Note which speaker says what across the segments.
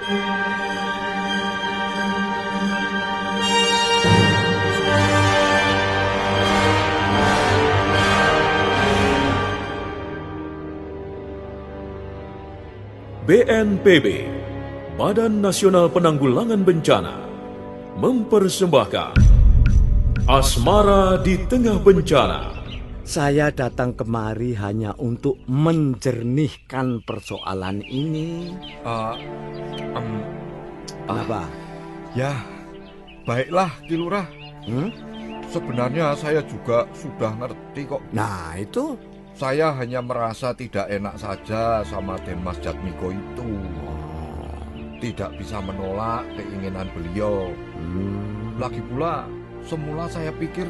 Speaker 1: BNPB, Badan Nasional Penanggulangan Bencana, mempersembahkan Asmara di Tengah Bencana.
Speaker 2: Saya datang kemari hanya untuk menjernihkan persoalan ini. Apa?
Speaker 3: Ya, baiklah Ki Lurah. Sebenarnya saya juga sudah ngerti kok.
Speaker 2: Nah, itu.
Speaker 3: Saya hanya merasa tidak enak saja sama Denmas Jatmiko itu. Tidak bisa menolak keinginan beliau. Lagi pula, semula saya pikir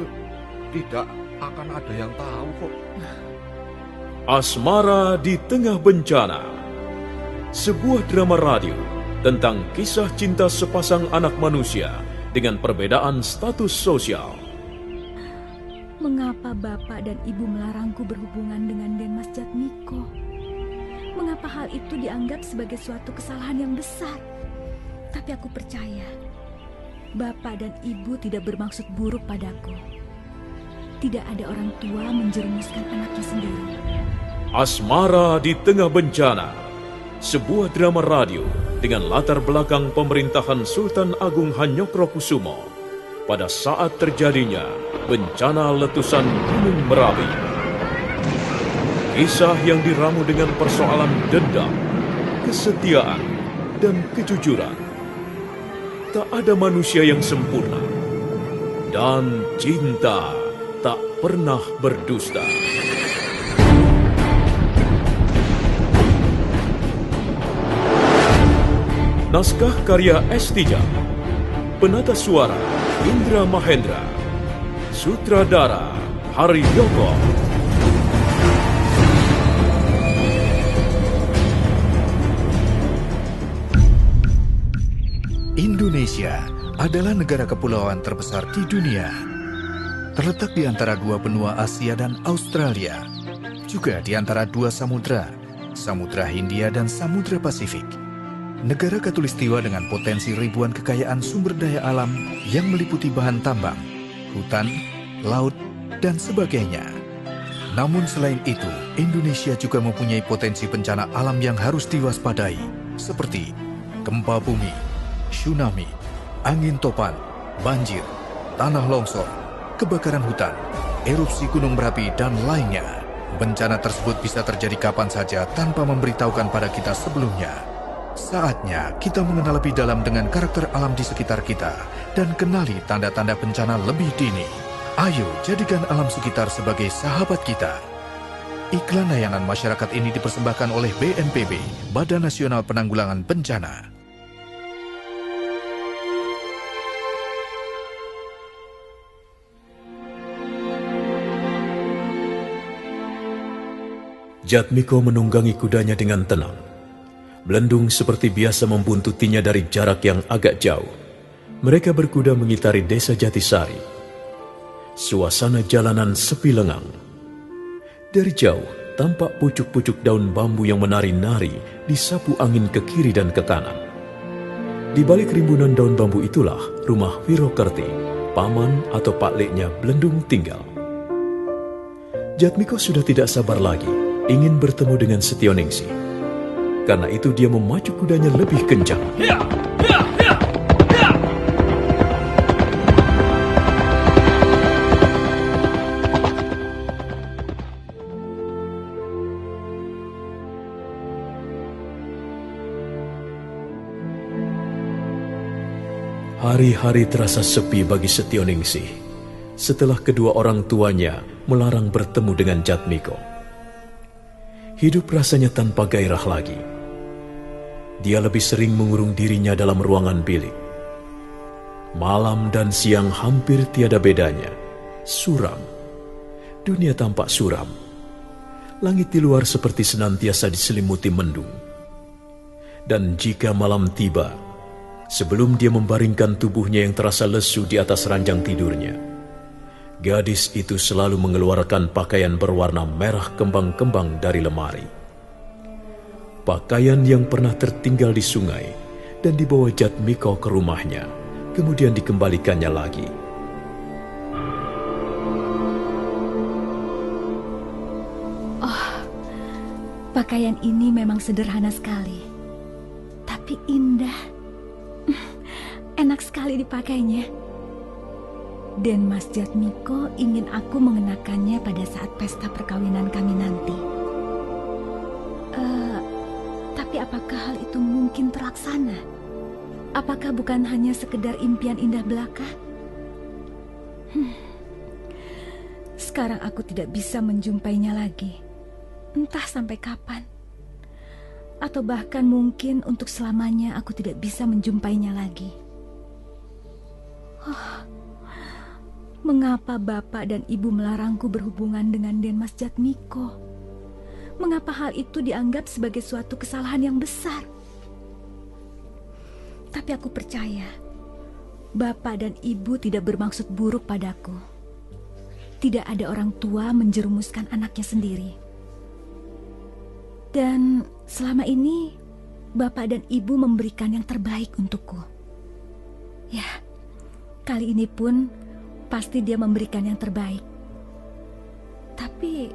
Speaker 3: tidak akan ada yang tahu kok.
Speaker 1: Asmara di Tengah Bencana, sebuah drama radio tentang kisah cinta sepasang anak manusia dengan perbedaan status sosial.
Speaker 4: Mengapa Bapak dan Ibu melarangku berhubungan dengan Denmas Jatmiko? Mengapa hal itu dianggap sebagai suatu kesalahan yang besar? Tapi aku percaya, Bapak dan Ibu tidak bermaksud buruk padaku. Tidak ada orang tua menjerumuskan anaknya sendiri.
Speaker 1: Asmara di Tengah Bencana, sebuah drama radio dengan latar belakang pemerintahan Sultan Agung Hanyokrokusumo pada saat terjadinya bencana letusan Gunung Merapi. Kisah yang diramu dengan persoalan dendam, kesetiaan, dan kejujuran. Tak ada manusia yang sempurna, dan cinta tak pernah berdusta. Naskah karya S. Tijab, penata suara Indra Mahendra, sutradara Hari Yoko.
Speaker 5: Indonesia adalah negara kepulauan terbesar di dunia. Terletak di antara dua benua Asia dan Australia, juga di antara dua samudra, Samudra Hindia dan Samudra Pasifik. Negara khatulistiwa dengan potensi ribuan kekayaan sumber daya alam yang meliputi bahan tambang, hutan, laut, dan sebagainya. Namun selain itu, Indonesia juga mempunyai potensi bencana alam yang harus diwaspadai, seperti gempa bumi, tsunami, angin topan, banjir, tanah longsor, kebakaran hutan, erupsi gunung berapi, dan lainnya. Bencana tersebut bisa terjadi kapan saja tanpa memberitahukan pada kita sebelumnya. Saatnya kita mengenal lebih dalam dengan karakter alam di sekitar kita dan kenali tanda-tanda bencana lebih dini. Ayo jadikan alam sekitar sebagai sahabat kita. Iklan layanan masyarakat ini dipersembahkan oleh BNPB, Badan Nasional Penanggulangan Bencana.
Speaker 1: Jatmiko menunggangi kudanya dengan tenang. Belendung seperti biasa membuntutinya dari jarak yang agak jauh. Mereka berkuda mengitari desa Jatisari. Suasana jalanan sepi lengang. Dari jauh, tampak pucuk-pucuk daun bambu yang menari-nari disapu angin ke kiri dan ke kanan. Di balik rimbunan daun bambu itulah rumah Wirokerti, paman atau pakleknya Belendung tinggal. Jatmiko sudah tidak sabar lagi ingin bertemu dengan Setioningsi. Karena itu dia memacu kudanya lebih kencang. Hari-hari terasa sepi bagi Setioningsi setelah kedua orang tuanya melarang bertemu dengan Jatmiko. Hidup rasanya tanpa gairah lagi. Dia lebih sering mengurung dirinya dalam ruangan bilik. Malam dan siang hampir tiada bedanya. Suram. Dunia tampak suram. Langit di luar seperti senantiasa diselimuti mendung. Dan jika malam tiba, sebelum dia membaringkan tubuhnya yang terasa lesu di atas ranjang tidurnya, gadis itu selalu mengeluarkan pakaian berwarna merah kembang-kembang dari lemari. Pakaian yang pernah tertinggal di sungai dan dibawa Jatmiko ke rumahnya, kemudian dikembalikannya lagi.
Speaker 4: Pakaian ini memang sederhana sekali, tapi indah. Enak sekali dipakainya. Dan Mas Jatmiko ingin aku mengenakannya pada saat pesta perkawinan kami nanti. Tapi apakah hal itu mungkin terlaksana? Apakah bukan hanya sekedar impian indah belaka? Sekarang aku tidak bisa menjumpainya lagi. Entah sampai kapan. Atau bahkan mungkin untuk selamanya aku tidak bisa menjumpainya lagi. Mengapa Bapak dan Ibu melarangku berhubungan dengan Den Mas Jatmiko? Mengapa hal itu dianggap sebagai suatu kesalahan yang besar? Tapi aku percaya Bapak dan Ibu tidak bermaksud buruk padaku. Tidak ada orang tua menjerumuskan anaknya sendiri. Dan selama ini Bapak dan Ibu memberikan yang terbaik untukku. Ya, kali ini pun pasti dia memberikan yang terbaik. Tapi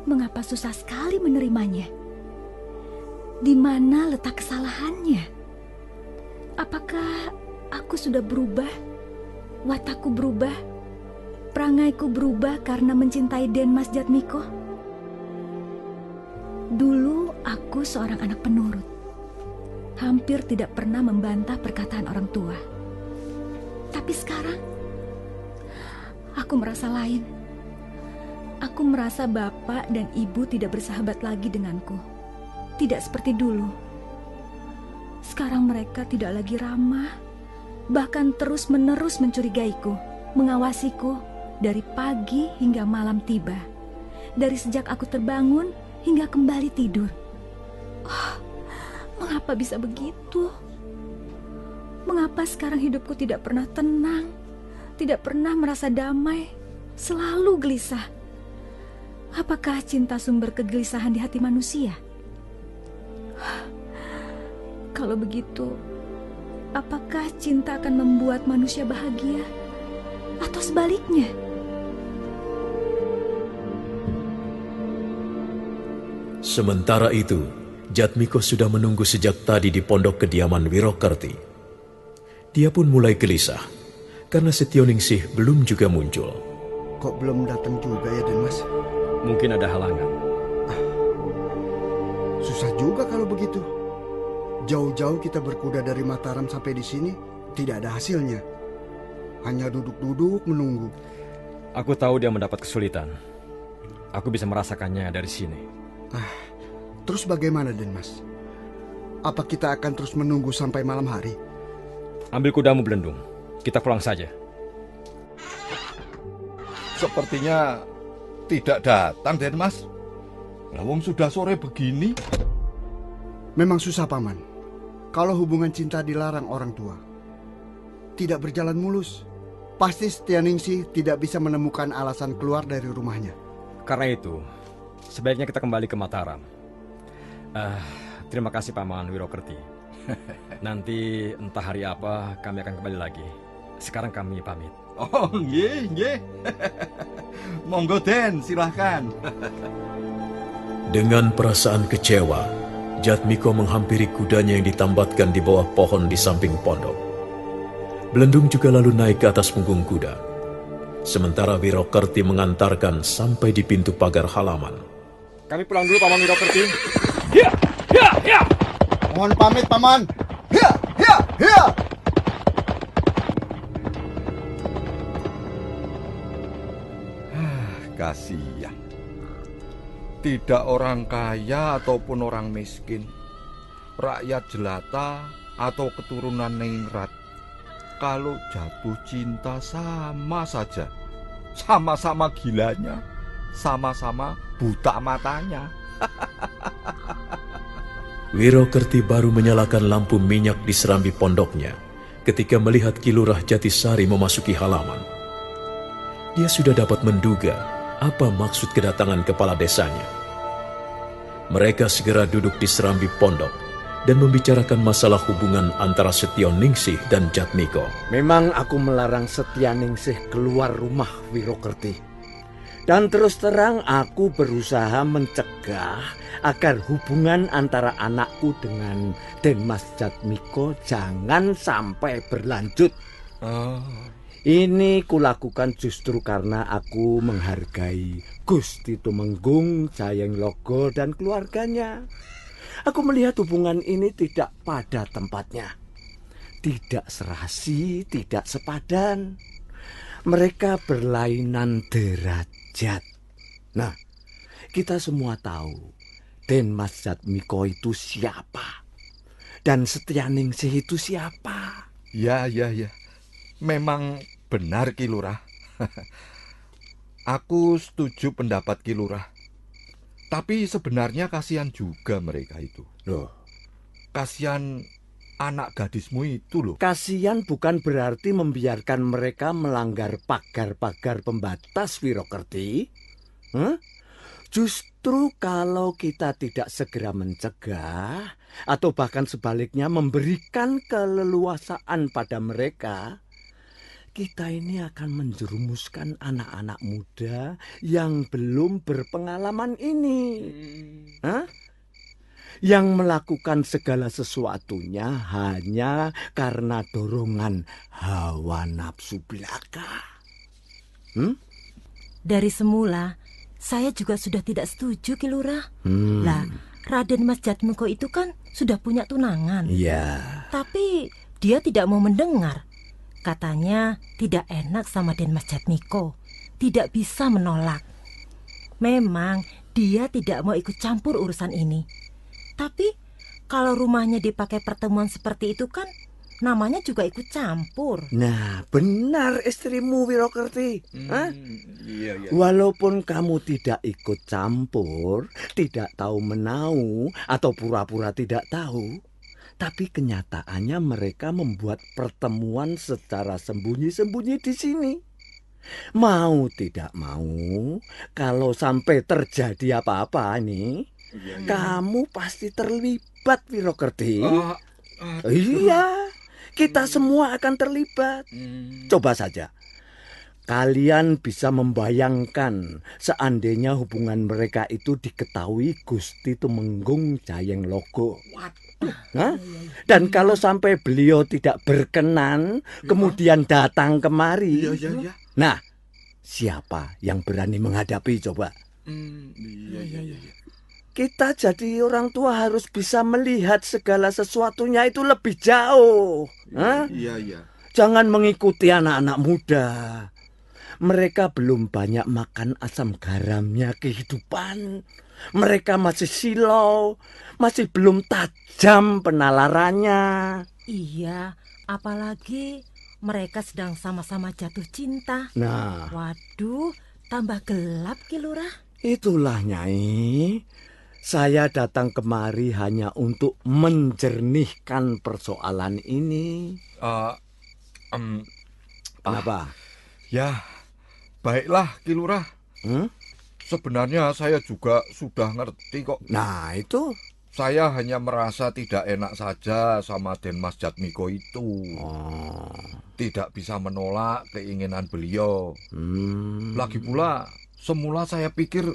Speaker 4: mengapa susah sekali menerimanya? Di mana letak kesalahannya? Apakah aku sudah berubah? Watakku berubah? Perangaiku berubah karena mencintai Den Mas Jatmiko? Dulu aku seorang anak penurut. Hampir tidak pernah membantah perkataan orang tua. Tapi sekarang aku merasa lain. Aku merasa Bapak dan Ibu tidak bersahabat lagi denganku. Tidak seperti dulu. Sekarang mereka tidak lagi ramah, bahkan terus-menerus mencurigaiku, mengawasiku dari pagi hingga malam tiba. Dari sejak aku terbangun hingga kembali tidur. Mengapa bisa begitu? Mengapa sekarang hidupku tidak pernah tenang, tidak pernah merasa damai, selalu gelisah? Apakah cinta sumber kegelisahan di hati manusia? Kalau begitu, apakah cinta akan membuat manusia bahagia? Atau sebaliknya?
Speaker 1: Sementara itu, Jatmiko sudah menunggu sejak tadi di pondok kediaman Wirokerti. Dia pun mulai gelisah, karena Setioningsih belum juga muncul.
Speaker 6: Kok belum datang juga ya, Den Mas?
Speaker 2: Mungkin ada halangan.
Speaker 6: Susah juga kalau begitu. Jauh-jauh kita berkuda dari Mataram sampai di sini, tidak ada hasilnya. Hanya duduk-duduk menunggu.
Speaker 2: Aku tahu dia mendapat kesulitan. Aku bisa merasakannya dari sini.
Speaker 6: Terus bagaimana, Den Mas? Apa kita akan terus menunggu sampai malam hari?
Speaker 2: Ambil kudamu, Belendung. Kita pulang saja.
Speaker 3: Sepertinya tidak datang, Den Mas. Lawang sudah sore begini.
Speaker 6: Memang susah, Paman. Kalau hubungan cinta dilarang orang tua, tidak berjalan mulus. Pasti Setioningsih tidak bisa menemukan alasan keluar dari rumahnya.
Speaker 2: Karena itu, sebaiknya kita kembali ke Mataram. Terima kasih Paman Wirokerti. Nanti entah hari apa kami akan kembali lagi. Sekarang kami pamit.
Speaker 3: Oh, nggih. Monggo Den, silahkan.
Speaker 1: Dengan perasaan kecewa, Jatmiko menghampiri kudanya yang ditambatkan di bawah pohon di samping pondok. Belendung juga lalu naik ke atas punggung kuda. Sementara Wirokerti mengantarkan sampai di pintu pagar halaman.
Speaker 2: Kami pulang dulu Paman Wirokerti.
Speaker 6: Mohon pamit, Paman. Hiya!
Speaker 3: Kasihan. Tidak orang kaya ataupun orang miskin, rakyat jelata atau keturunan ningrat, kalau jatuh cinta sama saja, sama-sama gilanya, sama-sama buta matanya.
Speaker 1: Wirokerti baru menyalakan lampu minyak di serambi pondoknya ketika melihat Kilurah Jatisari memasuki halaman. Dia sudah dapat menduga apa maksud kedatangan kepala desanya. Mereka segera duduk di serambi pondok dan membicarakan masalah hubungan antara Setioningsi dan Jatmiko.
Speaker 7: Memang aku melarang Setyaningsih keluar rumah Wirokerti. Dan terus terang aku berusaha mencegah agar hubungan antara anakku dengan Denmas Jatmiko jangan sampai berlanjut. Ini kulakukan justru karena aku menghargai Gusti Tumenggung, Jayeng Logo dan keluarganya. Aku melihat hubungan ini tidak pada tempatnya. Tidak serasi, tidak sepadan. Mereka berlainan derajat. Nah, kita semua tahu Denmas Jatmiko itu siapa. Dan Setyaningsih itu siapa.
Speaker 3: Ya. Memang benar Ki Lurah. Aku setuju pendapat Ki Lurah. Tapi sebenarnya kasihan juga mereka itu.
Speaker 7: Loh,
Speaker 3: Kasihan anak gadismu itu loh.
Speaker 7: kasihan bukan berarti membiarkan mereka melanggar pagar-pagar pembatas Wirokerti. Justru kalau kita tidak segera mencegah atau bahkan sebaliknya memberikan keleluasaan pada mereka, kita ini akan menjerumuskan anak-anak muda yang belum berpengalaman ini. Yang melakukan segala sesuatunya hanya karena dorongan hawa nafsu belaka.
Speaker 8: Dari semula, saya juga sudah tidak setuju, Ki Lurah. Lah, Raden Mas Jatmiko itu kan sudah punya tunangan.
Speaker 7: Ya.
Speaker 8: Tapi dia tidak mau mendengar. Katanya tidak enak sama Denmas Jatmiko. Tidak bisa menolak. Memang dia tidak mau ikut campur urusan ini. Tapi kalau rumahnya dipakai pertemuan seperti itu kan namanya juga ikut campur.
Speaker 7: Nah, benar istrimu Wirokerti.
Speaker 3: Iya.
Speaker 7: Walaupun kamu tidak ikut campur, tidak tahu menau, atau pura-pura tidak tahu, tapi kenyataannya mereka membuat pertemuan secara sembunyi-sembunyi di sini. Mau tidak mau, kalau sampai terjadi apa-apa nih, kamu pasti terlibat Wirokerti. Iya, kita semua akan terlibat. Coba saja. Kalian bisa membayangkan seandainya hubungan mereka itu diketahui Gusti Tumenggung Jayeng Logo. Dan kalau sampai beliau tidak berkenan, kemudian datang kemari. Nah, siapa yang berani menghadapi coba? Kita jadi orang tua harus bisa melihat segala sesuatunya itu lebih jauh. Jangan mengikuti anak-anak muda. Mereka belum banyak makan asam garamnya kehidupan. Mereka masih silau, masih belum tajam penalarannya.
Speaker 8: Iya, apalagi mereka sedang sama-sama jatuh cinta.
Speaker 7: Nah,
Speaker 8: Waduh, tambah gelap, Ki Lurah.
Speaker 7: itulah Nyai. Saya datang kemari hanya untuk menjernihkan persoalan ini. Kenapa?
Speaker 3: Ya, baiklah Ki Lurah. Sebenarnya saya juga sudah ngerti kok.
Speaker 7: Nah, itu.
Speaker 3: Saya hanya merasa tidak enak saja sama Denmas Jatmiko itu. Tidak bisa menolak keinginan beliau. Lagi pula, semula saya pikir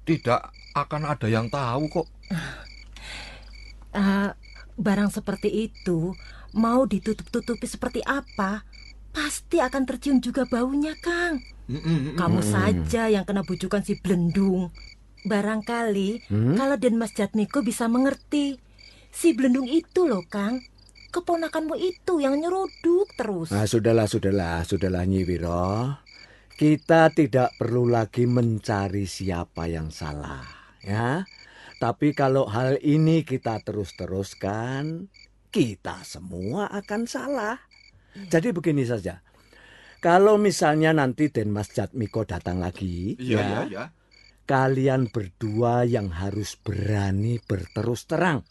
Speaker 3: tidak akan ada yang tahu kok.
Speaker 8: Barang seperti itu, mau ditutup-tutupi seperti apa, pasti akan tercium juga baunya, Kang. Kamu saja yang kena bujukan si Blendung. Barangkali kalau Denmas Jatmiko bisa mengerti. Si Blendung itu loh, Kang. Keponakanmu itu yang nyeruduk terus.
Speaker 7: Nah, sudahlah Nyi Wiro. Kita tidak perlu lagi mencari siapa yang salah, ya. Tapi kalau hal ini kita terus-teruskan, kita semua akan salah. Jadi begini saja. Kalau misalnya nanti Denmas Jatmiko datang lagi,
Speaker 3: Ya.
Speaker 7: kalian berdua yang harus berani berterus terang.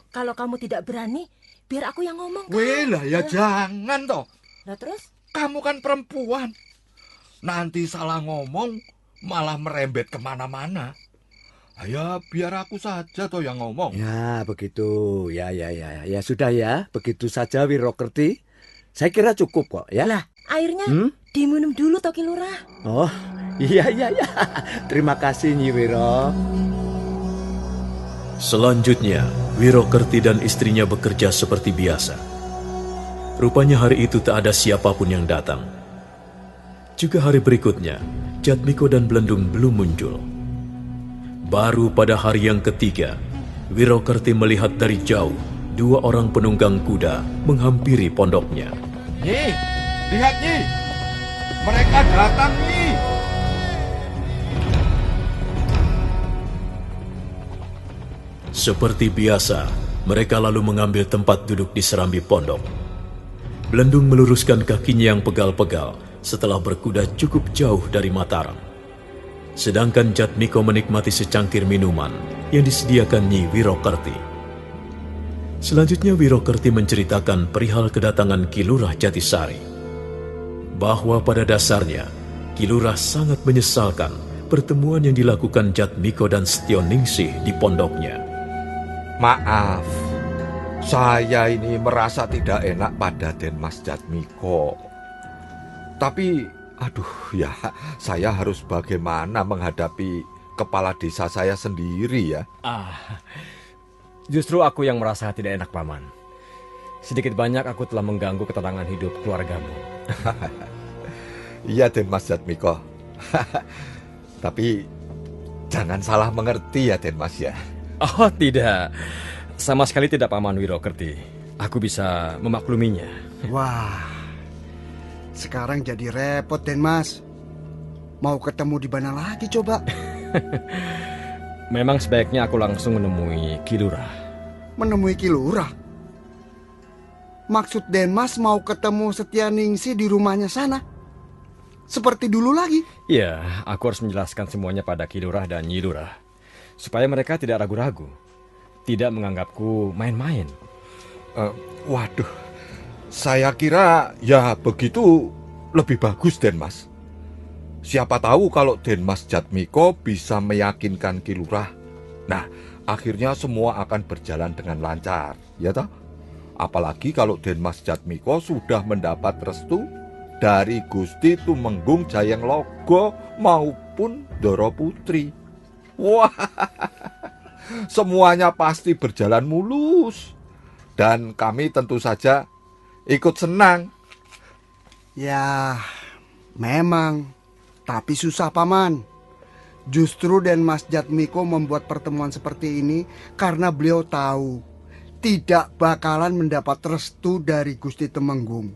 Speaker 8: Kalau kamu tidak berani, biar aku yang ngomong, Kang.
Speaker 3: Weh lah ya jangan toh.
Speaker 8: Nah terus?
Speaker 3: Kamu kan perempuan. Nanti salah ngomong malah merembet kemana-mana. Ya, biar aku saja toh yang ngomong.
Speaker 7: Ya, begitu. Ya, sudah ya. Begitu saja Wirokerti. Saya kira cukup kok ya.
Speaker 8: Lah, airnya diminum dulu toh Ki Lurah.
Speaker 7: Oh, iya. Terima kasih Nyi Wiro.
Speaker 1: Selanjutnya, Wirokerti dan istrinya bekerja seperti biasa. Rupanya hari itu tak ada siapapun yang datang. Juga hari berikutnya, Jatmiko dan Blendung belum muncul. Baru pada hari yang ketiga, Wirokerti melihat dari jauh 2 orang penunggang kuda menghampiri pondoknya.
Speaker 3: Nyi, lihat Nyi. Mereka datang Nyi.
Speaker 1: Seperti biasa, mereka lalu mengambil tempat duduk di serambi pondok. Blendung meluruskan kakinya yang pegal-pegal setelah berkuda cukup jauh dari Mataram. Sedangkan Jatmiko menikmati secangkir minuman yang disediakan Nyi Wirokerti. Selanjutnya Wirokerti menceritakan perihal kedatangan Ki Lurah Jatisari. Bahwa pada dasarnya, Ki Lurah sangat menyesalkan pertemuan yang dilakukan Jatmiko dan Setioningsi di pondoknya.
Speaker 3: Maaf, saya ini merasa tidak enak pada Den Mas Jatmiko. Tapi, saya harus bagaimana menghadapi kepala desa saya sendiri ya.
Speaker 2: Justru aku yang merasa tidak enak, Paman. Sedikit banyak aku telah mengganggu ketenangan hidup keluargamu.
Speaker 3: Iya Den Mas Jatmiko. Tapi jangan salah mengerti ya Den Mas ya.
Speaker 2: Oh tidak, sama sekali tidak Paman Wirokerti. Aku bisa memakluminya.
Speaker 6: Wah, sekarang jadi repot Den Mas. Mau ketemu di mana lagi coba?
Speaker 2: Memang sebaiknya aku langsung menemui Ki Lurah.
Speaker 6: Menemui Ki Lurah? Maksud Den Mas mau ketemu Setioningsi di rumahnya sana? Seperti dulu lagi?
Speaker 2: Iya, aku harus menjelaskan semuanya pada Ki Lurah dan Nyi Lurah. Supaya mereka tidak ragu-ragu, tidak menganggapku main-main.
Speaker 3: Waduh, saya kira ya begitu lebih bagus Den Mas. Siapa tahu kalau Den Mas Jatmiko bisa meyakinkan Ki Lurah. Nah, akhirnya semua akan berjalan dengan lancar, ya toh? Apalagi kalau Den Mas Jatmiko sudah mendapat restu dari Gusti Tumenggung Jayeng Logo maupun Doro Putri. Wah, semuanya pasti berjalan mulus. Dan kami tentu saja ikut senang.
Speaker 6: Ya, memang. Tapi susah Paman. Justru Den Mas Jatmiko membuat pertemuan seperti ini karena beliau tahu tidak bakalan mendapat restu dari Gusti Tumenggung.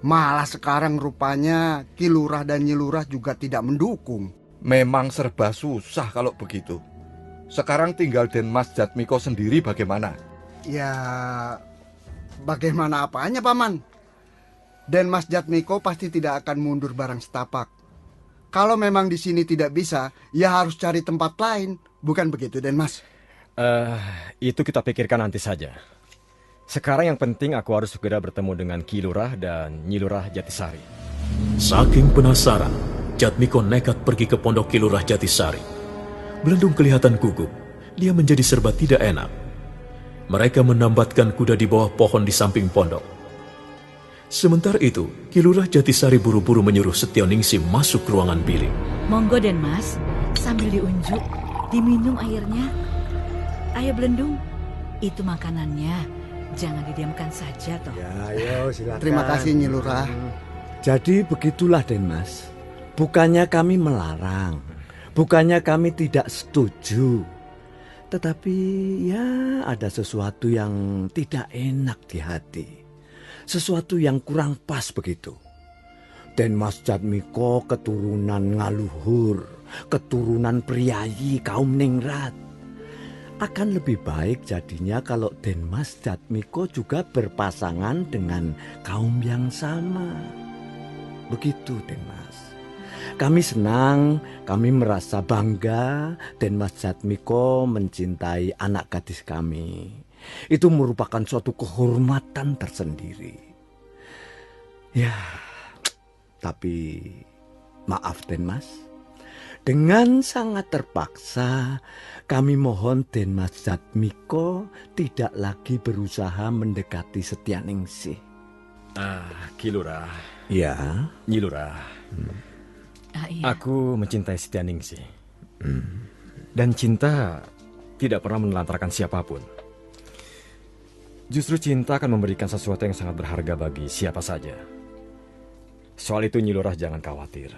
Speaker 6: Malah sekarang rupanya Ki Lurah dan Nyi Lurah juga tidak mendukung.
Speaker 3: Memang serba susah kalau begitu. Sekarang tinggal Den Mas Jatmiko sendiri bagaimana?
Speaker 6: Ya, bagaimana apanya Paman? Den Mas Jatmiko pasti tidak akan mundur barang setapak. Kalau memang di sini tidak bisa, ya harus cari tempat lain. Bukan begitu Den Mas?
Speaker 2: Itu kita pikirkan nanti saja. Sekarang yang penting aku harus segera bertemu dengan Ki Lurah dan Nyi Lurah Jatisari.
Speaker 1: Saking penasaran, Jatmiko nekat pergi ke pondok Ki Lurah Jatisari. Blendung kelihatan gugup. Dia menjadi serba tidak enak. Mereka menambatkan kuda di bawah pohon di samping pondok. Sementara itu, Ki Lurah Jatisari buru-buru menyuruh Setioningsi masuk ruangan bilik.
Speaker 4: Monggo Den Mas, sambil diunjuk, diminum airnya. Ayo Blendung, itu makanannya. Jangan didiamkan saja toh.
Speaker 7: Ya, ayo silakan.
Speaker 6: Terima kasih Nyi Lurah.
Speaker 7: Jadi begitulah Den Mas. Bukannya kami melarang, bukannya kami tidak setuju. Tetapi ya ada sesuatu yang tidak enak di hati. Sesuatu yang kurang pas begitu. Den Mas Jatmiko keturunan Ngaluhur, keturunan priayi kaum Ningrat. Akan lebih baik jadinya kalau Den Mas Jatmiko juga berpasangan dengan kaum yang sama. Begitu Den Mas. Kami senang, kami merasa bangga Den Mas Jatmiko mencintai anak gadis kami. Itu merupakan suatu kehormatan tersendiri. Ya, tapi maaf Den Mas. Dengan sangat terpaksa, kami mohon Den Mas Jatmiko tidak lagi berusaha mendekati Setyaningsih.
Speaker 2: Ki Lurah.
Speaker 7: Ya.
Speaker 2: Nyi Lurah.
Speaker 4: Iya.
Speaker 2: Aku mencintai Setyaningsih. Dan cinta tidak pernah menelantarkan siapapun. Justru cinta akan memberikan sesuatu yang sangat berharga bagi siapa saja. Soal itu Nyi Lurah jangan khawatir.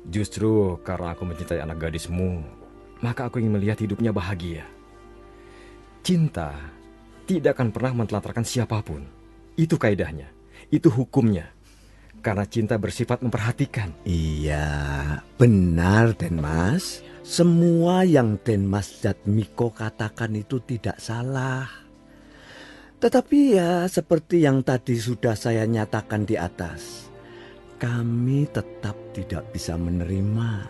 Speaker 2: Justru karena aku mencintai anak gadismu, maka aku ingin melihat hidupnya bahagia. Cinta tidak akan pernah menelantarkan siapapun. Itu kaidahnya, itu hukumnya. Karena cinta bersifat memperhatikan.
Speaker 7: Iya, benar Den Mas. Semua yang Den Mas Jatmiko katakan itu tidak salah. Tetapi ya seperti yang tadi sudah saya nyatakan di atas, kami tetap tidak bisa menerima.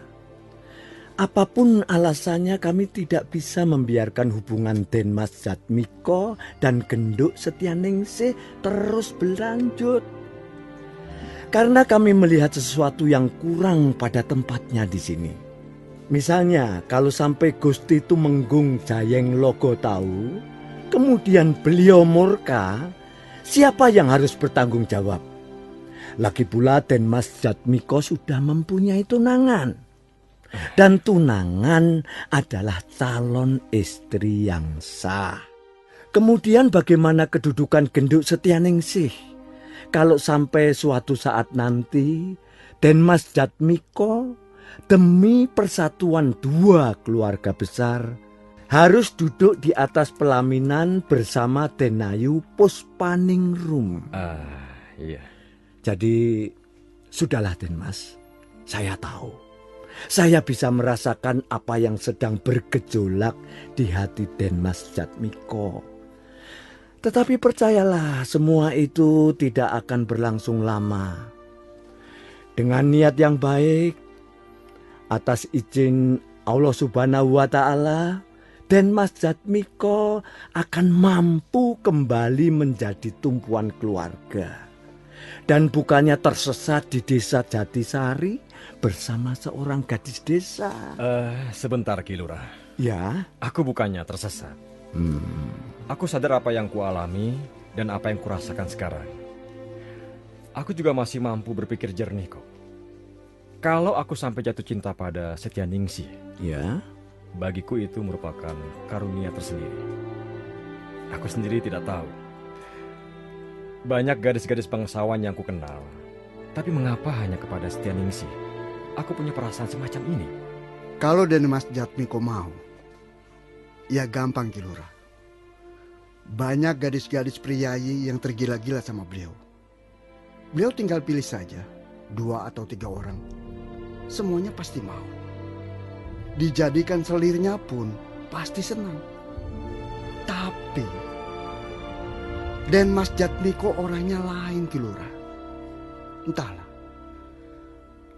Speaker 7: Apapun alasannya, kami tidak bisa membiarkan hubungan Den Mas Jatmiko dan Genduk Setyaningsih terus berlanjut. Karena kami melihat sesuatu yang kurang pada tempatnya di sini. Misalnya, kalau sampai Gusti Tumenggung Jayeng Logo tahu, kemudian beliau murka, siapa yang harus bertanggung jawab? Lagi pula Den Mas Jatmiko sudah mempunyai tunangan. Dan tunangan adalah calon istri yang sah. Kemudian bagaimana kedudukan Genduk Setyaningsih? Kalau sampai suatu saat nanti Den Mas Jatmiko demi persatuan dua keluarga besar harus duduk di atas pelaminan bersama Denayu Puspaningrum.
Speaker 2: Iya.
Speaker 7: Jadi, sudahlah Den Mas, saya tahu. Saya bisa merasakan apa yang sedang bergejolak di hati Den Mas Jatmiko. Tetapi percayalah, semua itu tidak akan berlangsung lama. Dengan niat yang baik, atas izin Allah Subhanahu wa Ta'ala, Den Mas Jatmiko akan mampu kembali menjadi tumpuan keluarga. Dan bukannya tersesat di desa Jatisari bersama seorang gadis desa.
Speaker 2: Sebentar Ki Lurah.
Speaker 7: Ya?
Speaker 2: Aku bukannya tersesat. Aku sadar apa yang kualami dan apa yang kurasakan sekarang. Aku juga masih mampu berpikir jernih kok. Kalau aku sampai jatuh cinta pada Setyaningsih,
Speaker 7: Ya?
Speaker 2: bagiku itu merupakan karunia tersendiri. Aku sendiri tidak tahu. Banyak gadis-gadis bangsawan yang ku kenal, tapi mengapa hanya kepada Setyaningsih aku punya perasaan semacam ini?
Speaker 6: Kalau Den Mas Jatmiko mau, ya gampang Ki Lurah. Banyak gadis-gadis priayi yang tergila-gila sama beliau. Beliau tinggal pilih saja 2 atau 3 orang. Semuanya pasti mau. Dijadikan selirnya pun pasti senang. Tapi Den Mas Jatmiko orangnya lain Ki Lurah. Entahlah.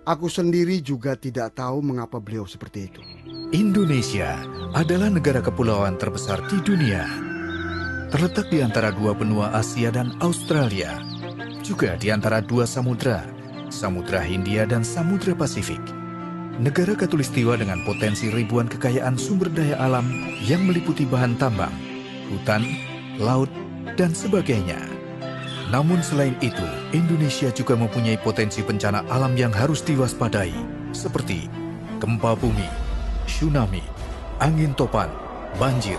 Speaker 6: Aku sendiri juga tidak tahu mengapa beliau seperti itu.
Speaker 5: Indonesia adalah negara kepulauan terbesar di dunia. Terletak di antara 2 benua Asia dan Australia. Juga di antara 2 samudra, Samudra Hindia dan Samudra Pasifik. Negara khatulistiwa dengan potensi ribuan kekayaan sumber daya alam yang meliputi bahan tambang, hutan, laut, dan sebagainya. Namun selain itu, Indonesia juga mempunyai potensi bencana alam yang harus diwaspadai, seperti gempa bumi, tsunami, angin topan, banjir,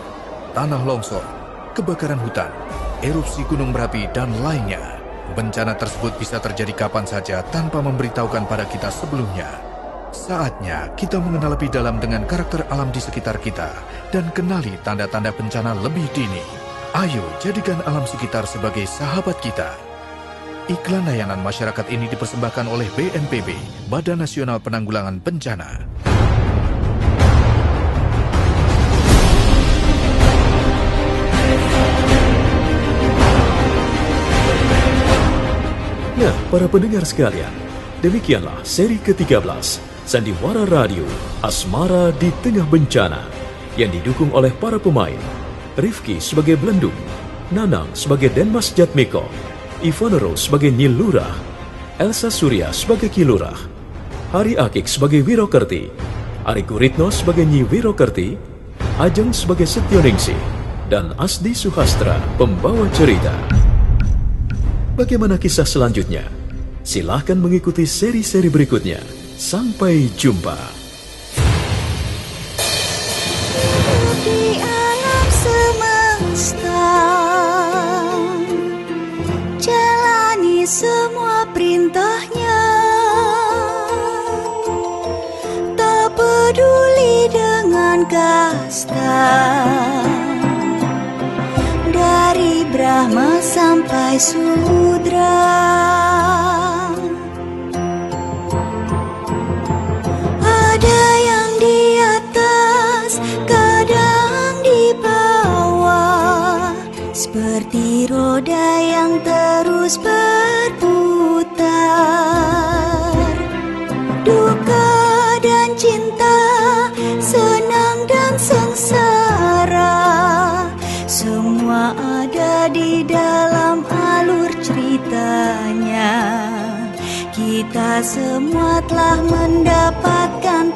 Speaker 5: tanah longsor, kebakaran hutan, erupsi gunung berapi, dan lainnya. Bencana tersebut bisa terjadi kapan saja tanpa memberitahukan pada kita sebelumnya. Saatnya kita mengenal lebih dalam dengan karakter alam di sekitar kita dan kenali tanda-tanda bencana lebih dini. Ayo jadikan alam sekitar sebagai sahabat kita. Iklan layanan masyarakat ini dipersembahkan oleh BNPB, Badan Nasional Penanggulangan Bencana.
Speaker 1: Nah, para pendengar sekalian, demikianlah seri ke-13 Sandiwara Radio Asmara di Tengah Bencana yang didukung oleh para pemain Rifki sebagai Blendung, Nanang sebagai Den Mas Jatmiko, Ivonero sebagai Nyi Lurah, Elsa Surya sebagai Ki Lurah, Hari Akik sebagai Wirokerti, Ari Guritno sebagai Nyi Wirokerti, Ajeng sebagai Setioningsih, dan Asdi Suhastra pembawa cerita. Bagaimana kisah selanjutnya? Silahkan mengikuti seri-seri berikutnya. Sampai jumpa.
Speaker 9: Di alam semesta, jalani semua perintahnya, tak peduli dengan kasta, dari Brahma sampai Sudra. Ada yang di atas, kadang di bawah, seperti roda yang terus berputar. Duka dan cinta, senang dan sengsara, semua ada di dalam alur ceritanya. Kita semua telah mendapatkan